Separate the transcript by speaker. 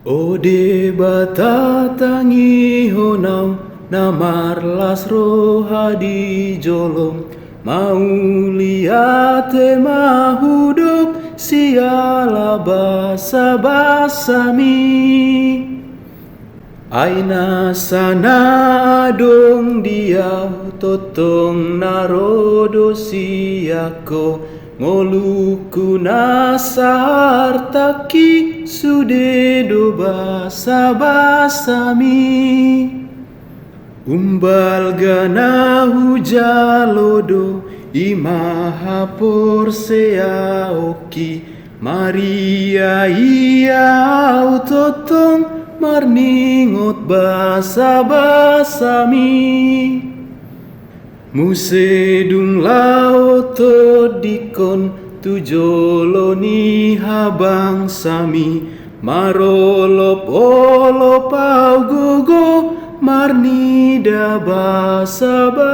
Speaker 1: Ode batatangi honau namar lasro hadi jolong mau liate mahudok siala basa-basami. Aina sana adong diau totong narodo siako ngoluku nasartaki sudedo basa-basami. Umbal gana hujalodo imahapor seaoki Maria iau totong marningot basa-basami. Musedung laoto dikon tujoloni habang sami marolop olop au gogo marnida basa-basami.